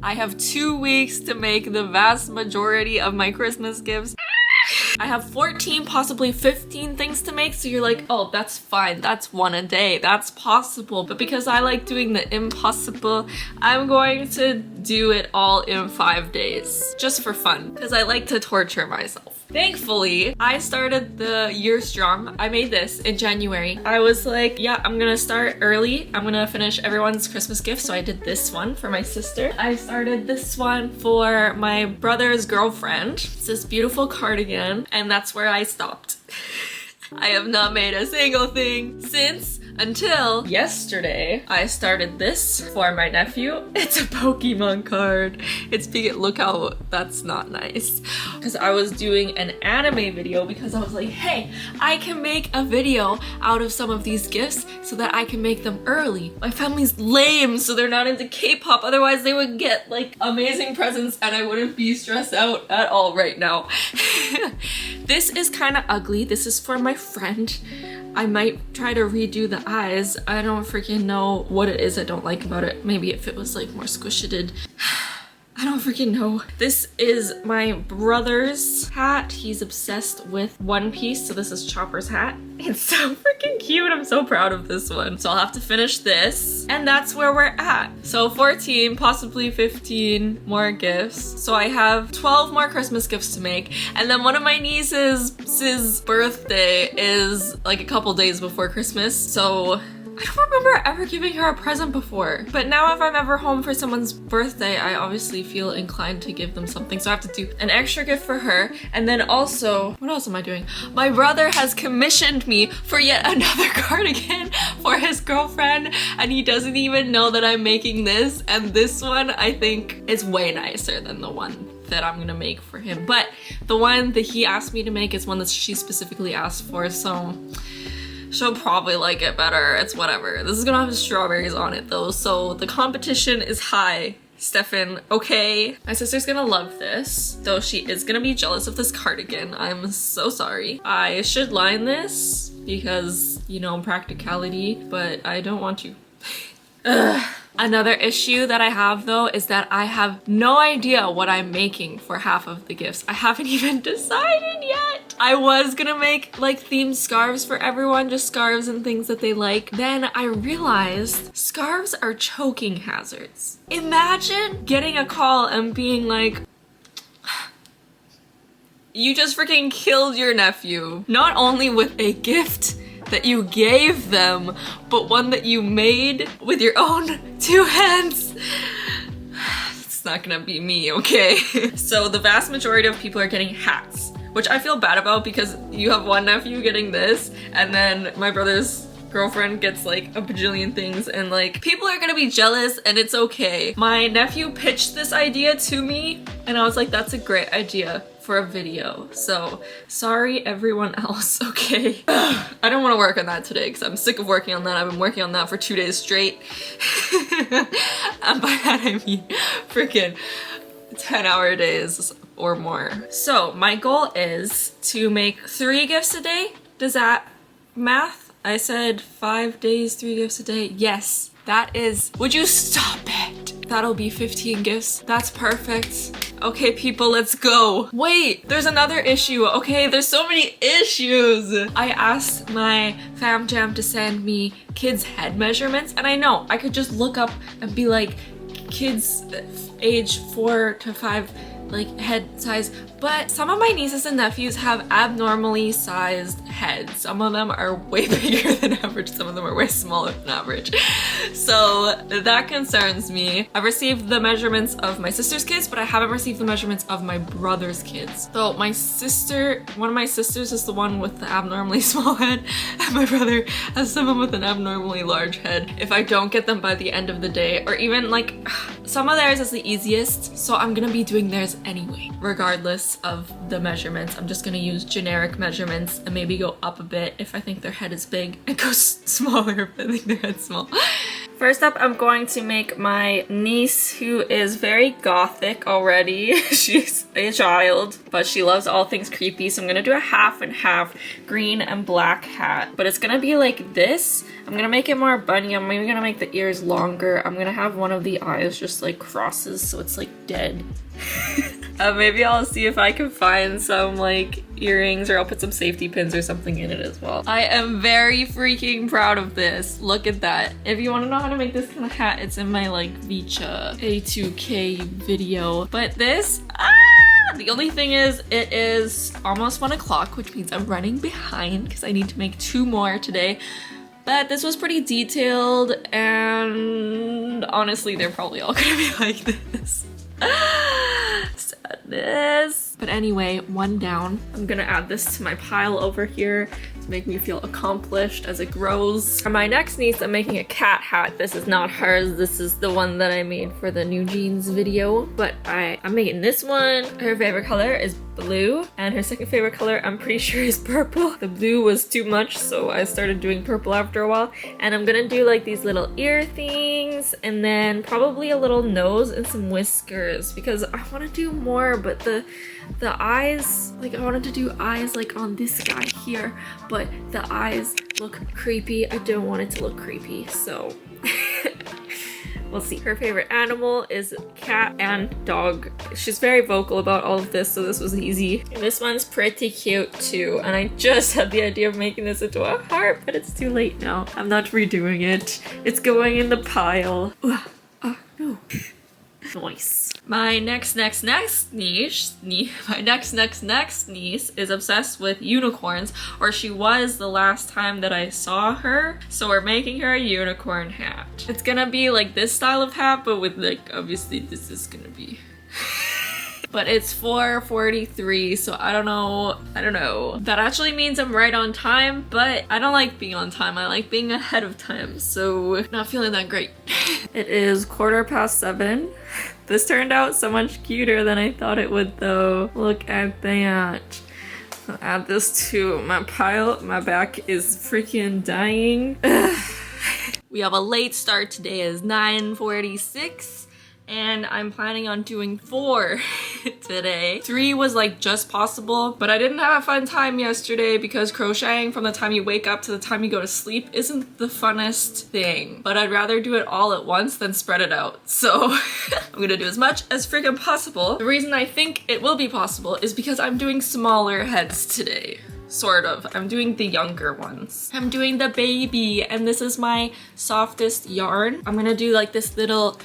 I have 2 weeks to make the vast majority of my Christmas gifts. I have 14, possibly 15 things to make, so you're like, oh, that's fine, that's one a day, that's possible. But because I like doing the impossible, I'm going to do it all in 5 days, just for fun, because I like to torture myself. Thankfully, I started the year strong. I made this in January. I was like, yeah, I'm gonna start early. I'm gonna finish everyone's Christmas gift. So I did this one for my sister. I started this one for my brother's girlfriend. It's this beautiful cardigan, and that's where I stopped. I have not made a single thing since until yesterday. I started this for my nephew. It's a Pokemon card. It's big. Look how that's not nice. Because I was doing an anime video because I was like, hey, I can make a video out of some of these gifts so that I can make them early. My family's lame, so they're not into K-pop. Otherwise they would get like amazing presents and I wouldn't be stressed out at all right now. This is kind of ugly. This is for my friend. I might try to redo the eyes. I don't freaking know what it is I don't like about it. Maybe if it was like more squished. I don't freaking know. This is my brother's hat. He's obsessed with One Piece, so this is Chopper's hat. It's so freaking cute. I'm so proud of this one. So I'll have to finish this, and that's where we're at. So 14, possibly 15 more gifts. So I have 12 more Christmas gifts to make, and then one of my niece's birthday is like a couple days before Christmas, so I don't remember ever giving her a present before. But now if I'm ever home for someone's birthday, I obviously feel inclined to give them something. So I have to do an extra gift for her. And then also, what else am I doing? My brother has commissioned me for yet another cardigan for his girlfriend. And he doesn't even know that I'm making this. And this one, I think, is way nicer than the one that I'm gonna make for him. But the one that he asked me to make is one that she specifically asked for. So she'll probably like it better. It's whatever. This is gonna have strawberries on it though, so the competition is high. Stefan, okay? My sister's gonna love this, though she is gonna be jealous of this cardigan. I'm so sorry. I should line this because, you know, practicality, but I don't want to. Ugh. Another issue that I have though is that I have no idea what I'm making for half of the gifts. I haven't even decided yet. I was gonna make like themed scarves for everyone, just scarves and things that they like. Then I realized scarves are choking hazards. Imagine getting a call and being like, you just freaking killed your nephew. Not only with a gift that you gave them, but one that you made with your own 2 hands. It's not gonna be me, okay? So the vast majority of people are getting hats, which I feel bad about because you have one nephew getting this, and then my brother's girlfriend gets like a bajillion things, and like people are gonna be jealous, and it's okay. My nephew pitched this idea to me and I was like, that's a great idea for a video. So sorry everyone else, okay? I don't want to work on that today because I'm sick of working on that. I've been working on that for 2 days straight. And by that I mean freaking 10-hour days or more. So my goal is to make 3 gifts a day. Does that math? I said 5 days, 3 gifts a day. Yes, that is. Would you stop it? That'll be 15 gifts. That's perfect. Okay, people, let's go. Wait, there's another issue. Okay, there's so many issues. I asked my fam jam to send me kids' head measurements, and I know I could just look up and be like, kids age 4 to 5, like head size, but some of my nieces and nephews have abnormally sized heads. Some of them are way bigger than average, some of them are way smaller than average. So that concerns me. I've received the measurements of my sister's kids, but I haven't received the measurements of my brother's kids. So my sister, one of my sisters is the one with the abnormally small head, and my brother has someone with an abnormally large head. If I don't get them by the end of the day, or even like, some of theirs is the easiest, so I'm gonna be doing theirs anyway, regardless of the measurements. I'm just gonna use generic measurements and maybe go up a bit if I think their head is big, and go smaller if I think their head's small. First up, I'm going to make my niece, who is very gothic already. She's a child, but she loves all things creepy. So I'm gonna do a half and half green and black hat, but it's gonna be like this. I'm gonna make it more bunny. I'm maybe gonna make the ears longer. I'm gonna have one of the eyes just like crosses, so it's like dead. Maybe I'll see if I can find some like earrings, or I'll put some safety pins or something in it as well. I am very freaking proud of this. Look at that. If you want to know how to make this kind of hat, it's in my like Vicha A2K video. But this, the only thing is it is almost 1 o'clock, which means I'm running behind because I need to make 2 more today. But this was pretty detailed, and honestly, they're probably all gonna be like this. Sadness. But anyway, 1 down. I'm gonna add this to my pile over here to make me feel accomplished as it grows. For my next niece, I'm making a cat hat. This is not hers. This is the one that I made for the new jeans video. But I'm making this one. Her favorite color is blue, and her second favorite color I'm pretty sure is purple. The blue was too much, so I started doing purple after a while. And I'm gonna do like these little ear things, and then probably a little nose and some whiskers, because I want to do more, but the eyes, like I wanted to do eyes like on this guy here, but the eyes look creepy. I don't want it to look creepy, so we'll see. Her favorite animal is cat and dog. She's very vocal about all of this, so this was easy. And this one's pretty cute too, and I just had the idea of making this into a heart, but it's too late now. I'm not redoing it. It's going in the pile. No. Nice. My next niece is obsessed with unicorns, or she was the last time that I saw her. So we're making her a unicorn hat. It's gonna be like this style of hat, but with like, obviously this is gonna be but it's 4:43, so I don't know. That actually means I'm right on time, but I don't like being on time. I like being ahead of time, so not feeling that great. It is 7:15. This turned out so much cuter than I thought it would though. Look at that. I'll add this to my pile. My back is freaking dying. We have a late start. Today is 9:46. And I'm planning on doing 4 today. 3 was like just possible, but I didn't have a fun time yesterday because crocheting from the time you wake up to the time you go to sleep isn't the funnest thing. But I'd rather do it all at once than spread it out. So I'm gonna do as much as freaking possible. The reason I think it will be possible is because I'm doing smaller heads today. Sort of. I'm doing the younger ones. I'm doing the baby, and this is my softest yarn. I'm gonna do like this little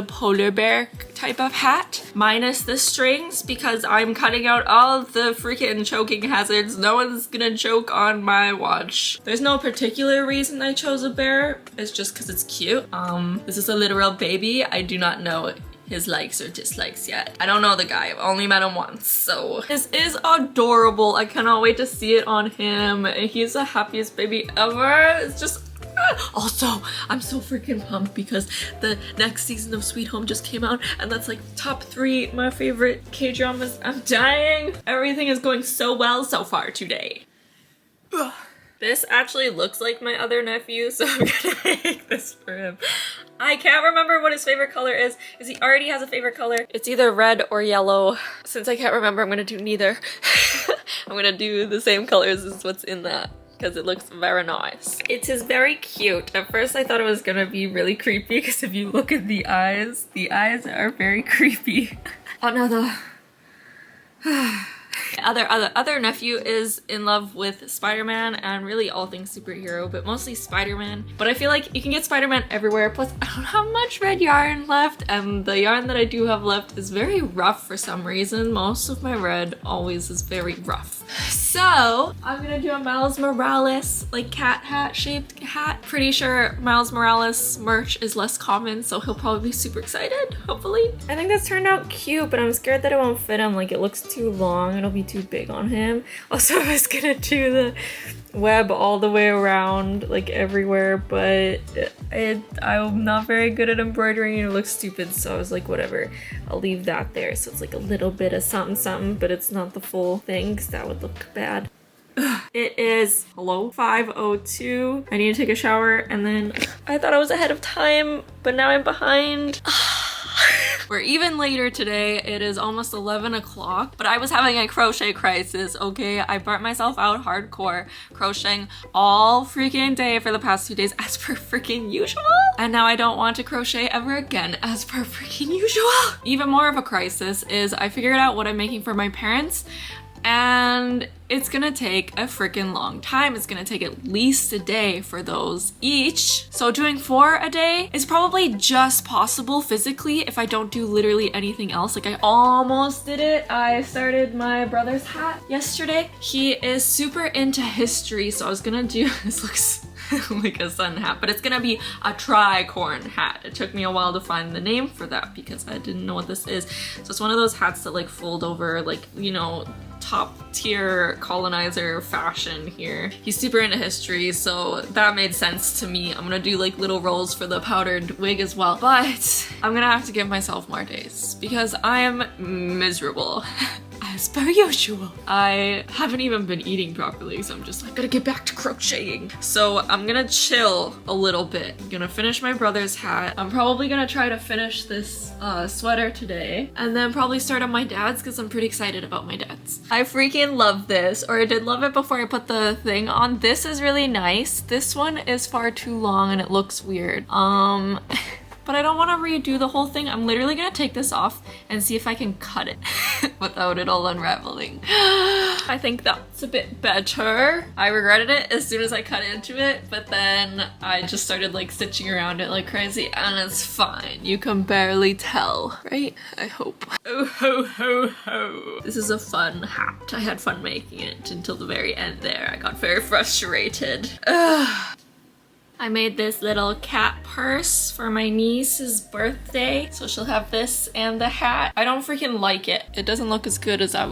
polar bear type of hat, minus the strings, because I'm cutting out all the freaking choking hazards. No one's gonna choke on my watch. There's no particular reason I chose a bear. It's just because it's cute. This is a literal baby. I do not know his likes or dislikes yet. I don't know the guy. I've only met him once, so this is adorable. I cannot wait to see it on him. He's the happiest baby ever. It's just also, I'm so freaking pumped because the next season of Sweet Home just came out, and that's like top 3 my favorite K-dramas. I'm dying. Everything is going so well so far today. This actually looks like my other nephew, so I'm gonna make this for him. I can't remember what his favorite color is, because he already has a favorite color. It's either red or yellow. Since I can't remember, I'm gonna do neither. I'm gonna do the same colors as what's in that, because it looks very nice. It is very cute. At first I thought it was gonna be really creepy, because if you look at the eyes are very creepy. Another. Other nephew is in love with Spider-Man and really all things superhero, but mostly Spider-Man. But I feel like you can get Spider-Man everywhere. Plus, I don't have much red yarn left, and the yarn that I do have left is very rough for some reason. Most of my red always is very rough. So I'm gonna do a Miles Morales like cat hat shaped hat. Pretty sure Miles Morales merch is less common, so he'll probably be super excited, hopefully. I think that's turned out cute, but I'm scared that it won't fit him. Like, it looks too long. It'll be too big on him. Also, I was gonna do the web all the way around, like everywhere, but I'm not very good at embroidering and it looks stupid, so I was like, whatever, I'll leave that there. So it's like a little bit of something, but it's not the full thing, because that would look bad. Ugh. It is, hello, 5:02. I need to take a shower, and then I thought I was ahead of time, but now I'm behind. We're even later today. It is almost 11 o'clock, but I was having a crochet crisis, okay? I burnt myself out hardcore crocheting all freaking day for the past 2 days as per freaking usual. And now I don't want to crochet ever again as per freaking usual. Even more of a crisis is I figured out what I'm making for my parents, and it's gonna take a freaking long time. It's gonna take at least a day for those each. So doing 4 a day is probably just possible physically if I don't do literally anything else. Like I almost did it. I started my brother's hat yesterday. He is super into history, so I was gonna do, this looks like a sun hat, but it's gonna be a tricorn hat. It took me a while to find the name for that because I didn't know what this is. So it's one of those hats that like fold over, like, you know, top tier colonizer fashion here. He's super into history, so that made sense to me. I'm gonna do like little rolls for the powdered wig as well, but I'm gonna have to give myself more days because I am miserable. As per usual. I haven't even been eating properly, so I'm just like, gotta get back to crocheting. So I'm gonna chill a little bit. I'm gonna finish my brother's hat. I'm probably gonna try to finish this sweater today, and then probably start on my dad's because I'm pretty excited about my dad's. I freaking love this, or I did love it before I put the thing on. This is really nice. This one is far too long and it looks weird. But I don't want to redo the whole thing. I'm literally gonna take this off and see if I can cut it without it all unraveling. I think that's a bit better. I regretted it as soon as I cut into it, but then I just started like stitching around it like crazy, and it's fine. You can barely tell, right? I hope. Oh ho ho ho. This is a fun hat. I had fun making it until the very end there. I got very frustrated. Ugh. I made this little cat purse for my niece's birthday, so she'll have this and the hat. I don't freaking like it. It doesn't look as good as I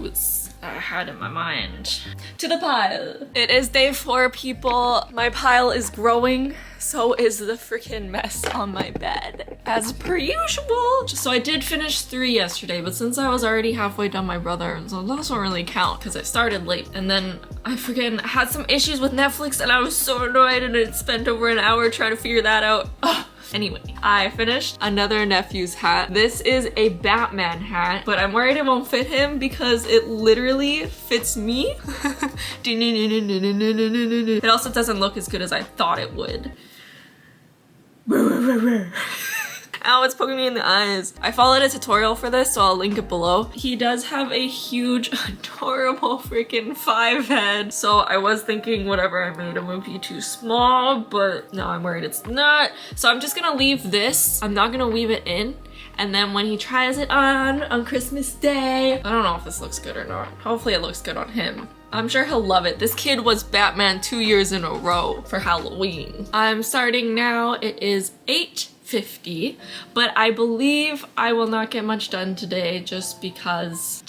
had in my mind. To the pile. It is day 4, people. My pile is growing. So is the freaking mess on my bed, as per usual. So I did finish 3 yesterday, but since I was already halfway done my brother, so those don't really count because I started late. And then I freaking had some issues with Netflix and I was so annoyed, and it spent over an hour trying to figure that out. Ugh. Anyway, I finished another nephew's hat. This is a Batman hat, but I'm worried it won't fit him because it literally fits me. It also doesn't look as good as I thought it would. Ow, it's poking me in the eyes. I followed a tutorial for this, so I'll link it below. He does have a huge, adorable freaking 5 head. So I was thinking whatever I made him would be too small, but now I'm worried it's not. So I'm just gonna leave this. I'm not gonna weave it in. And then when he tries it on Christmas Day, I don't know if this looks good or not. Hopefully it looks good on him. I'm sure he'll love it. This kid was Batman 2 years in a row for Halloween. I'm starting now. It is 8:50, but I believe I will not get much done today just because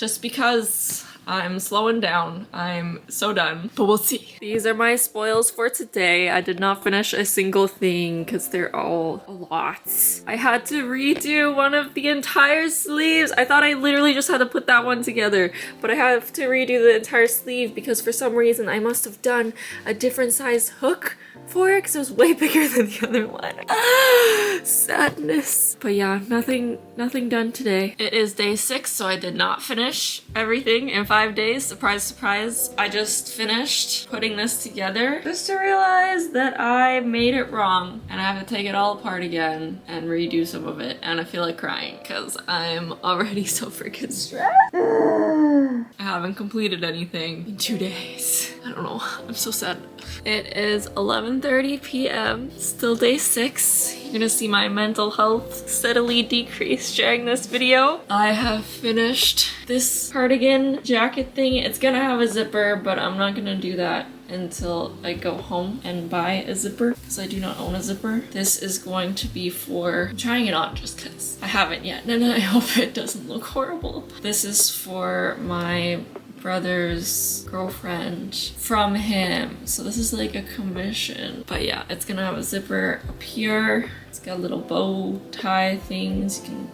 I'm slowing down. I'm so done, but we'll see. These are my spoils for today. I did not finish a single thing because they're all a lot. I had to redo one of the entire sleeves. I thought I literally just had to put that one together, but I have to redo the entire sleeve because for some reason I must have done a different size hook for it because it was way bigger than the other one. Sadness. But yeah, nothing done today. It is day 6, so I did not finish everything in 5 days. Surprise, surprise. I just finished putting this together just to realize that I made it wrong and I have to take it all apart again and redo some of it, and I feel like crying because I'm already so freaking stressed. I haven't completed anything in 2 days. I don't know. I'm so sad. It is 11:30 p.m. Still day 6. You're gonna see my mental health steadily decrease during this video. I have finished this cardigan jacket thing. It's gonna have a zipper, but I'm not gonna do that until I go home and buy a zipper because I do not own a zipper. This is going to be for, I'm trying it on just because I haven't yet, and I hope it doesn't look horrible. This is for my brother's girlfriend from him, so this is like a commission. But yeah, it's gonna have a zipper up here. It's got little bow tie things. You can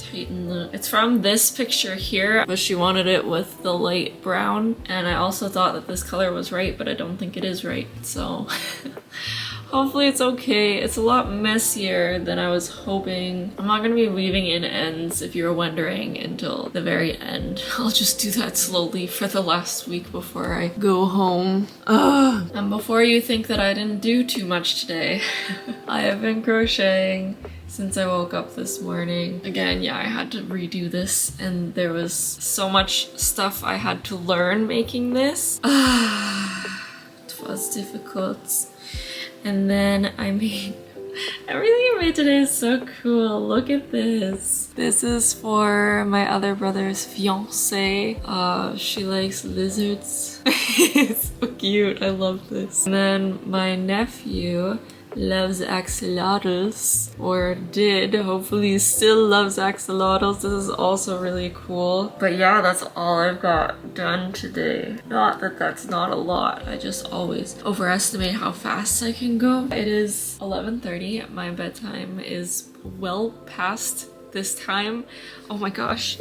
tighten the... It's from this picture here, but she wanted it with the light brown. And I also thought that this color was right, but I don't think it is right. So hopefully it's okay. It's a lot messier than I was hoping. I'm not gonna be weaving in ends, if you were wondering, until the very end. I'll just do that slowly for the last week before I go home. And before you think that I didn't do too much today, I have been crocheting since I woke up this morning. Again, yeah, I had to redo this and there was so much stuff I had to learn making this. It was difficult. And then I made... Everything I made today is so cool. Look at this. This is for my other brother's fiancée. She likes lizards. It's so cute. I love this. And then my nephew loves axolotls, or did. Hopefully still loves axolotls. This is also really cool. But yeah, that's all I've got done today. Not that that's not a lot. I just always overestimate how fast I can go. It is 11:30. My bedtime is well past this time. Oh my gosh.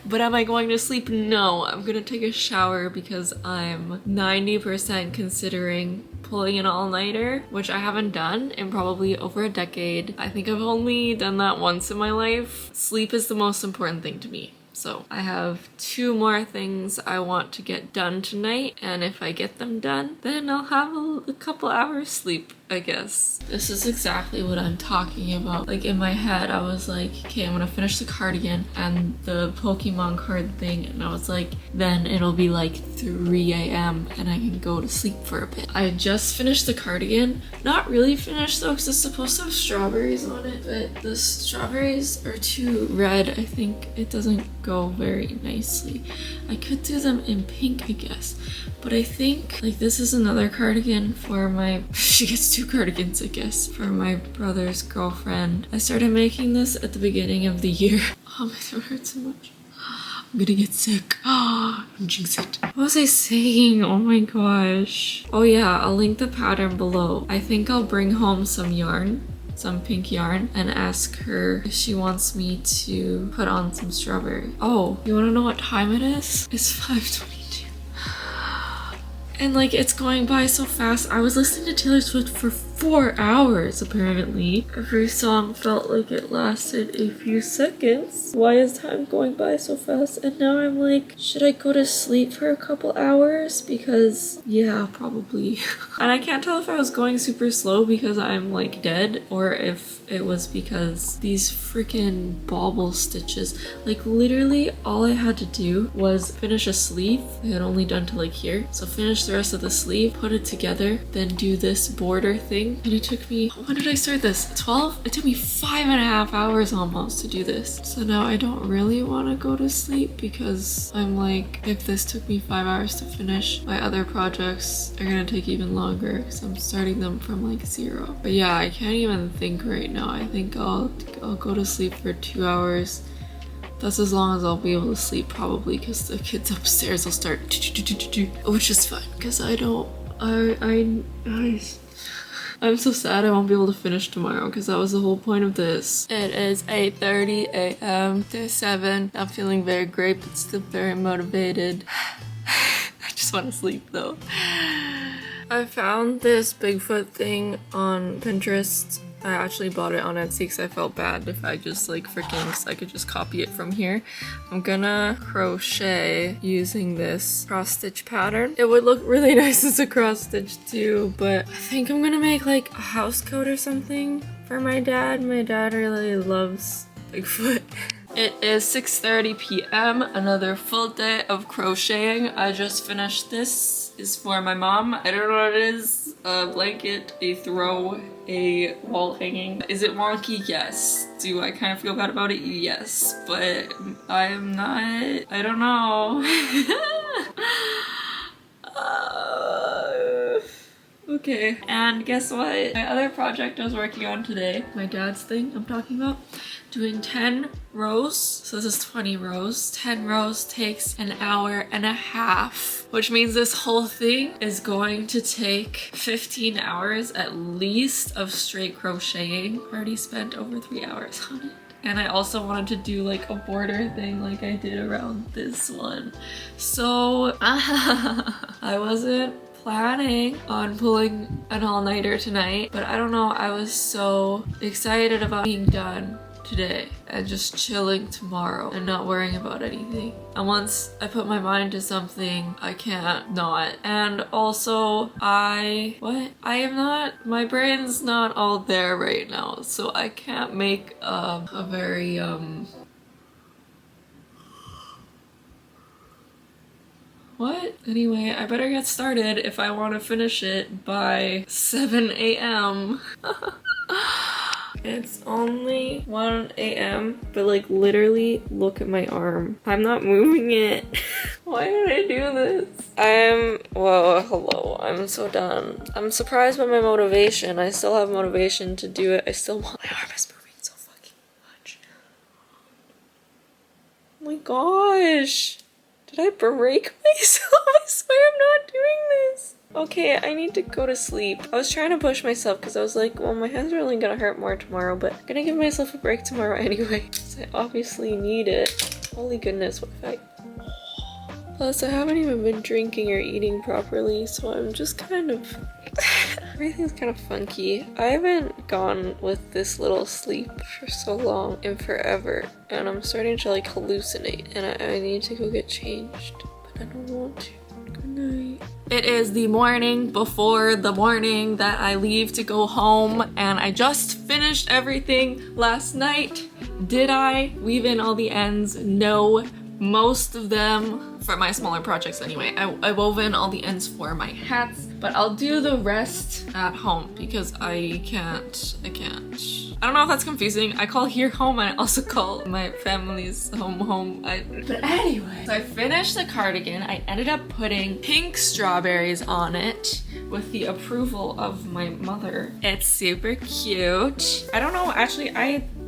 But am I going to sleep? No, I'm gonna take a shower because I'm 90% considering pulling an all-nighter, which I haven't done in probably over a decade. I think I've only done that once in my life. Sleep is the most important thing to me. So I have 2 more things I want to get done tonight, and if I get them done, then I'll have a couple hours sleep, I guess. This is exactly what I'm talking about. Like in my head, I was like, okay, I'm gonna finish the cardigan and the Pokemon card thing, and I was like, then it'll be like 3 a.m. and I can go to sleep for a bit. I just finished the cardigan. Not really finished though, because it's supposed to have strawberries on it, but the strawberries are too red. I think it doesn't go very nicely. I could do them in pink, I guess, but I think like this is another cardigan for my... She gets 2 cardigans, I guess, for my brother's girlfriend. I started making this at the beginning of the year. Oh, my throat hurts so much. I'm gonna get sick. I'm jinxed it. What was I saying? Oh my gosh. Oh yeah, I'll link the pattern below. I think I'll bring home some yarn, some pink yarn, and ask her if she wants me to put on some strawberry. Oh, you wanna know what time it is? It's 5:22. And like, it's going by so fast. I was listening to Taylor Swift for 4 hours, apparently. Every song felt like it lasted a few seconds. Why is time going by so fast? And now I'm like, should I go to sleep for a couple hours? Because, yeah, probably. And I can't tell if I was going super slow because I'm like dead, or if it was because these freaking bauble stitches. Like literally all I had to do was finish a sleeve. I had only done to like here. So finish the rest of the sleeve, put it together, then do this border thing. And it took me, when did I start this? 12? It took me 5.5 hours almost to do this. So now I don't really want to go to sleep because I'm like, if this took me 5 hours to finish, my other projects are gonna take even longer because I'm starting them from like 0. But yeah, I can't even think right now. I think I'll go to sleep for 2 hours. That's as long as I'll be able to sleep probably, because the kids upstairs will start which is fine because I'm so sad I won't be able to finish tomorrow because that was the whole point of this. It is 8:30 a.m. day 7. Not feeling very great but still very motivated. I just want to sleep though. I found this Bigfoot thing on Pinterest. I actually bought it on Etsy because I felt bad if I just like freaking, because I could just copy it from here. I'm gonna crochet using this cross stitch pattern. It would look really nice as a cross stitch too, but I think I'm gonna make like a house coat or something for my dad. My dad really loves Bigfoot. It is 6:30 p.m. Another full day of crocheting. I just finished this. Is for my mom. I don't know what it is. A blanket, a throw, a wall hanging. Is it wonky? Yes. Do I kind of feel bad about it? Yes. But I'm not... I don't know. Okay. And guess what? My other project I was working on today, my dad's thing I'm talking about, doing 10 rows. So this is 20 rows. 10 rows takes 1.5 hours, which means this whole thing is going to take 15 hours at least of straight crocheting. Already spent over 3 hours on it. And I also wanted to do like a border thing like I did around this one. So I wasn't planning on pulling an all-nighter tonight, but I don't know, I was so excited about being done today and just chilling tomorrow and not worrying about anything. And once I put my mind to something, I can't not. And also my brain's not all there right now, so I can't make a very what? Anyway, I better get started if I want to finish it by 7 a.m. It's only 1 a.m. but like literally look at my arm. I'm not moving it. Why did I do this? Whoa, hello. I'm so done. I'm surprised by my motivation. I still have motivation to do it. I still want— my arm is moving so fucking much. Oh my gosh. Did I break myself? I swear I'm not doing this. Okay, I need to go to sleep. I was trying to push myself because I was like, well, my hands are only gonna hurt more tomorrow, but I'm gonna give myself a break tomorrow anyway. Because I obviously need it. Holy goodness, what if I— Plus, I haven't even been drinking or eating properly, so I'm just kind of— everything's kind of funky. I haven't gone with this little sleep for so long and forever, and I'm starting to like hallucinate, and I need to go get changed, but I don't want to. Good night. It is the morning before the morning that I leave to go home, and I just finished everything last night. Did I weave in all the ends? No. Most of them for my smaller projects anyway. I wove in all the ends for my hats, but I'll do the rest at home because I can't. I don't know if that's confusing. I call here home and I also call my family's home. But anyway, so I finished the cardigan. I ended up putting pink strawberries on it with the approval of my mother. It's super cute. I don't know, actually,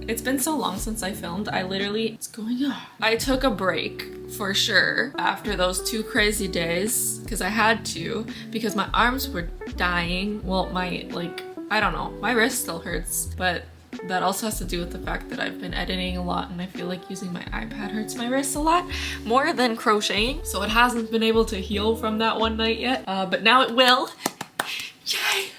it's been so long since I filmed. What's going on? I took a break for sure after those 2 crazy days because I had to, because my arms were dying. Well, I don't know, my wrist still hurts, but that also has to do with the fact that I've been editing a lot and I feel like using my iPad hurts my wrist a lot more than crocheting. So it hasn't been able to heal from that one night yet, but now it will. Yay!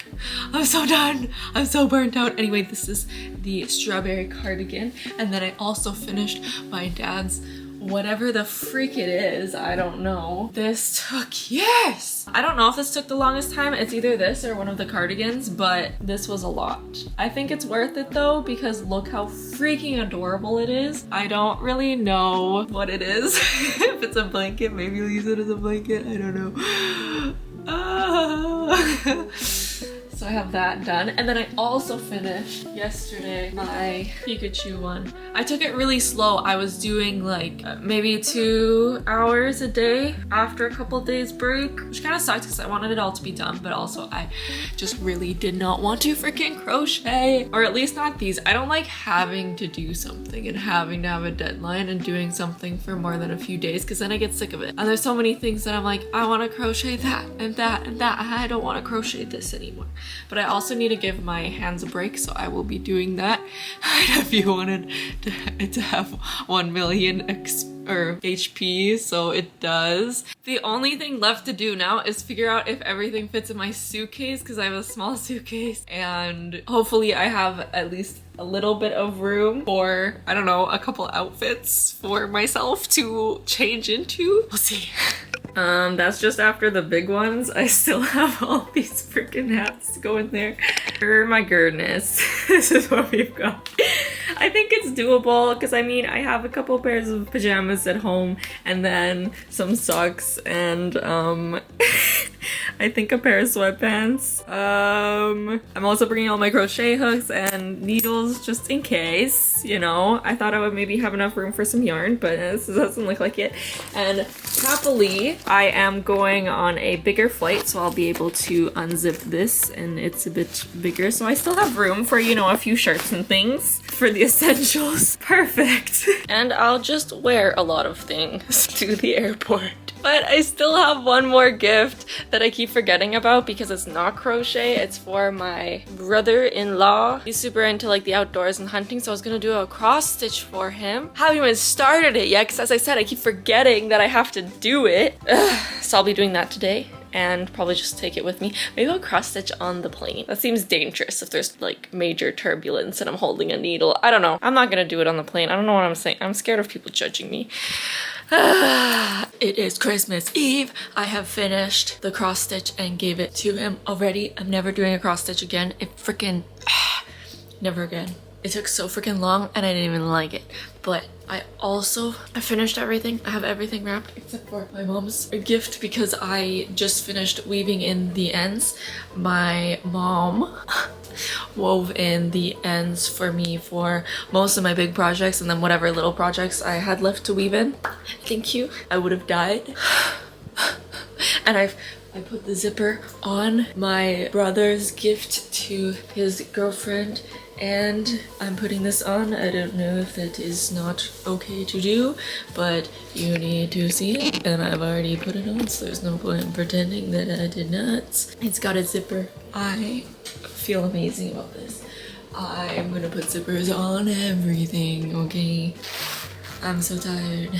I'm so done. I'm so burnt out. Anyway, this is the strawberry cardigan. And then I also finished my dad's whatever the freak it is. I don't know. This took years. I don't know if this took the longest time. It's either this or one of the cardigans, but this was a lot. I think it's worth it though because look how freaking adorable it is. I don't really know what it is. If it's a blanket, maybe you'll use it as a blanket. I don't know. So I have that done. And then I also finished yesterday my Pikachu one. I took it really slow. I was doing like maybe 2 hours a day after a couple days break, which kind of sucks because I wanted it all to be done, but also I just really did not want to freaking crochet, or at least not these. I don't like having to do something and having to have a deadline and doing something for more than a few days because then I get sick of it. And there's so many things that I'm like, I want to crochet that and that and that. I don't want to crochet this anymore. But I also need to give my hands a break, so I will be doing that. If you wanted it to have 1 million HP, so it does. The only thing left to do now is figure out if everything fits in my suitcase because I have a small suitcase, and hopefully I have at least a little bit of room for, I don't know, a couple outfits for myself to change into. We'll see. That's just after the big ones. I still have all these freaking hats to go in there. Oh my goodness. This is what we've got. I think it's doable because I mean I have a couple pairs of pajamas at home and then some socks and I think a pair of sweatpants. I'm also bringing all my crochet hooks and needles just in case, you know. I thought I would maybe have enough room for some yarn, but this doesn't look like it. And happily, I am going on a bigger flight, so I'll be able to unzip this, and it's a bit bigger, so I still have room for, you know, a few shirts and things for the essentials. Perfect. And I'll just wear a lot of things to the airport. But I still have one more gift that I keep forgetting about because it's not crochet. It's for my brother-in-law. He's super into like the outdoors and hunting, so I was gonna do a cross stitch for him. Haven't even started it yet because as I said, I keep forgetting that I have to do it. So I'll be doing that today and probably just take it with me. Maybe I'll cross stitch on the plane. That seems dangerous if there's like major turbulence and I'm holding a needle. I don't know. I'm not gonna do it on the plane. I don't know what I'm saying. I'm scared of people judging me. It is Christmas Eve. I have finished the cross stitch and gave it to him already. I'm never doing a cross stitch again. It freaking never again. It took so freaking long and I didn't even like it. But I finished everything. I have everything wrapped except for my mom's gift because I just finished weaving in the ends. My mom wove in the ends for me for most of my big projects and then whatever little projects I had left to weave in. Thank you. I would have died. And I put the zipper on my brother's gift to his girlfriend, and I'm putting this on. I don't know if that is not okay to do, but you need to see it, and I've already put it on, so there's no point in pretending that I did not. It's got a zipper. I feel amazing about this. I'm gonna put zippers on everything, okay? I'm so tired.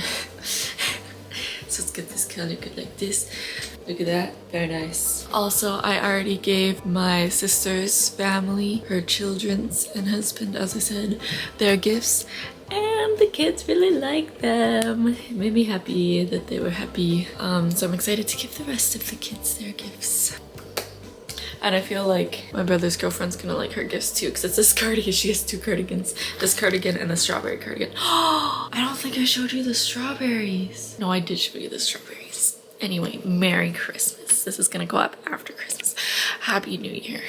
So let's get this color good like this. Look at that, very nice. Also, I already gave my sister's family, her children's and husband, as I said, their gifts. And the kids really like them. It made me happy that they were happy. So I'm excited to give the rest of the kids their gifts. And I feel like my brother's girlfriend's gonna like her gifts too, because it's this cardigan. She has two cardigans. This cardigan and the strawberry cardigan. Oh, I don't think I showed you the strawberries. No, I did show you the strawberries. Anyway, Merry Christmas. This is gonna go up after Christmas. Happy New Year.